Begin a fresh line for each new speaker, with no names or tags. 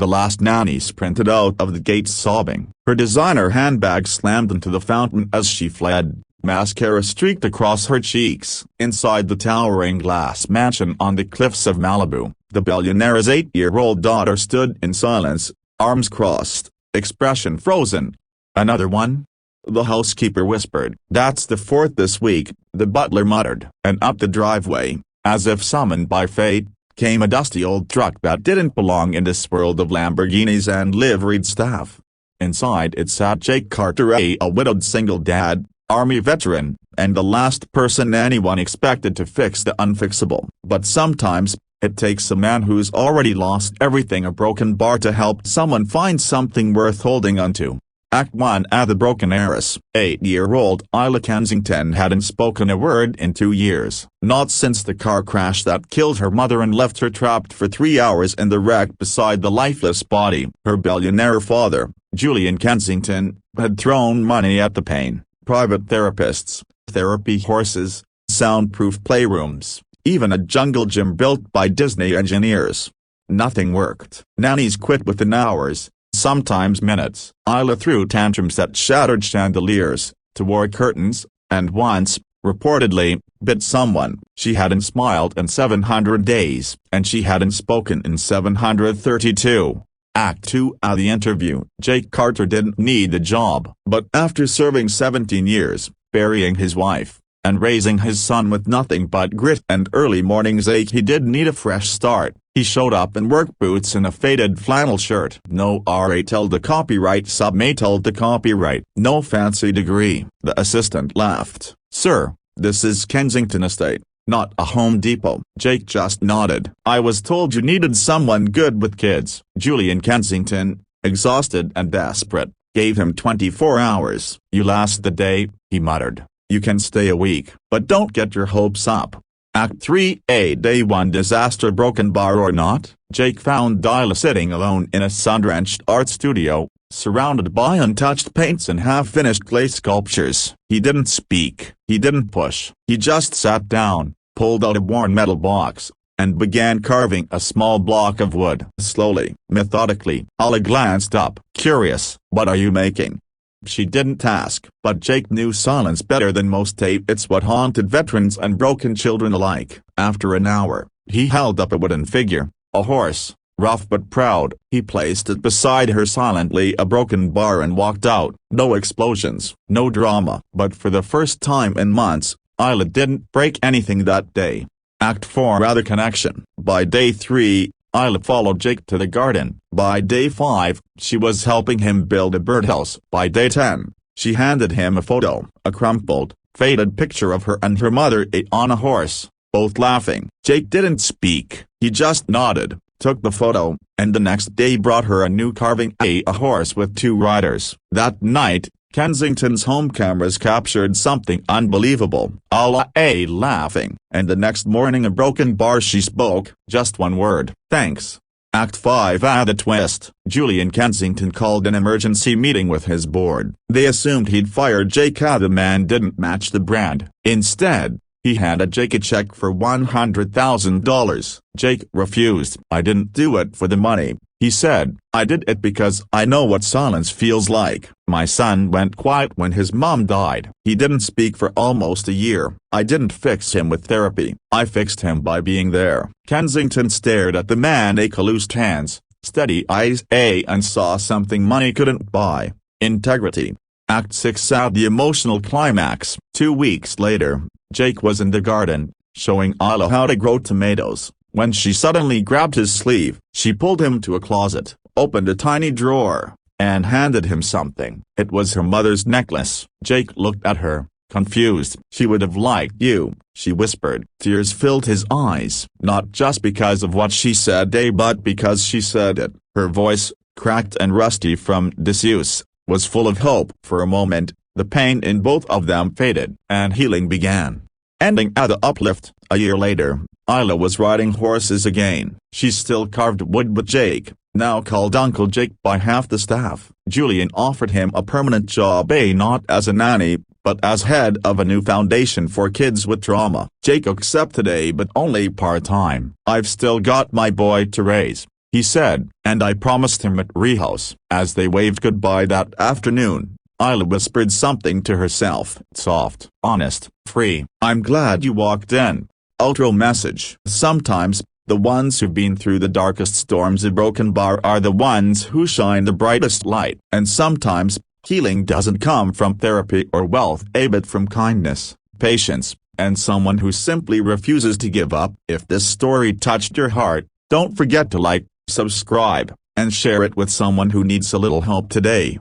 The last nanny sprinted out of the gate sobbing. Her designer handbag slammed into the fountain as she fled. Mascara streaked across her cheeks. Inside the towering glass mansion on the cliffs of Malibu, the billionaire's 8-year-old daughter stood in silence, arms crossed, expression frozen. "Another one?" the housekeeper whispered. "That's the fourth this week," the butler muttered. And up the driveway, as if summoned by fate, came a dusty old truck that didn't belong in this world of Lamborghinis and liveried staff. Inside it sat Jake Carter, a widowed single dad, Army veteran, and the last person anyone expected to fix the unfixable. But sometimes, it takes a man who's already lost everything, a broken bar, to help someone find something worth holding onto. Act 1. The broken heiress. 8-year-old Isla Kensington hadn't spoken a word in 2 years. Not since the car crash that killed her mother and left her trapped for 3 hours in the wreck beside the lifeless body. Her billionaire father, Julian Kensington, had thrown money at the pain. Private therapists, therapy horses, soundproof playrooms, even a jungle gym built by Disney engineers. Nothing worked. Nannies quit within hours, sometimes minutes. Isla threw tantrums that shattered chandeliers, tore curtains, and once, reportedly, bit someone. She hadn't smiled in 700 days, and she hadn't spoken in 732. Act 2. The interview. Jake Carter didn't need the job. But after serving 17 years, burying his wife, and raising his son with nothing but grit and early morning's ache, he did need a fresh start. He showed up in work boots and a faded flannel shirt. No RA told the copyright submate told the copyright. No fancy degree. The assistant laughed. "Sir, this is Kensington Estate, not a Home Depot." Jake just nodded. "I was told you needed someone good with kids." Julian Kensington, exhausted and desperate, gave him 24 hours. "You last the day," he muttered. "You can stay a week, but don't get your hopes up." Act 3. Day 1 disaster. Broken bar or not? Jake found Isla sitting alone in a sun-drenched art studio, surrounded by untouched paints and half-finished clay sculptures. He didn't speak. He didn't push. He just sat down, pulled out a worn metal box, and began carving a small block of wood. Slowly, methodically. Isla glanced up. "Curious, what are you making?" She didn't ask, but Jake knew silence better than most. It's what haunted veterans and broken children alike. After an hour, he held up a wooden figure, a horse, rough but proud. He placed it beside her silently, a broken bar, and walked out. No explosions, no drama. But for the first time in months, Isla didn't break anything that day. Act 4. The connection. By day 3, Isla followed Jake to the garden. By day 5, she was helping him build a birdhouse. By day 10, she handed him a photo, a crumpled, faded picture of her and her mother on a horse, both laughing. Jake didn't speak. He just nodded, took the photo, and the next day brought her a new carving, a horse with 2 riders. That night, Kensington's home cameras captured something unbelievable. Isla laughing. And the next morning, a broken bar. She spoke, just one word: "Thanks." Act 5. The twist. Julian Kensington called an emergency meeting with his board. They assumed he'd fired Jake. The man didn't match the brand. Instead, he handed Jake a check for $100,000. Jake refused. "I didn't do it for the money," he said. "I did it because I know what silence feels like. My son went quiet when his mom died." He didn't speak for almost a year. "I didn't fix him with therapy. I fixed him by being there." Kensington stared at the man, loosed hands, steady eyes, and saw something money couldn't buy: integrity. Act 6. The emotional climax. 2 weeks later, Jake was in the garden, showing Isla how to grow tomatoes, when she suddenly grabbed his sleeve. She pulled him to a closet, opened a tiny drawer, and handed him something. It was her mother's necklace. Jake looked at her, confused. "She would have liked you," she whispered. Tears filled his eyes, not just because of what she said, but because she said it. Her voice, cracked and rusty from disuse, was full of hope. For a moment, the pain in both of them faded, and healing began. Ending at the uplift. A year later, Isla was riding horses again. She still carved wood with Jake, now called Uncle Jake by half the staff. Julian offered him a permanent job, not as a nanny, but as head of a new foundation for kids with trauma. Jake accepted, but only part-time. "I've still got my boy to raise." he said, and I promised him at rehouse. As they waved goodbye that afternoon, Isla whispered something to herself. Soft, honest, free. I'm glad you walked in. Outro message. Sometimes, the ones who've been through the darkest storms of broken bar are the ones who shine the brightest light. And sometimes, healing doesn't come from therapy or wealth, but from kindness, patience, and someone who simply refuses to give up. If this story touched your heart, don't forget to like, subscribe, and share it with someone who needs a little help today.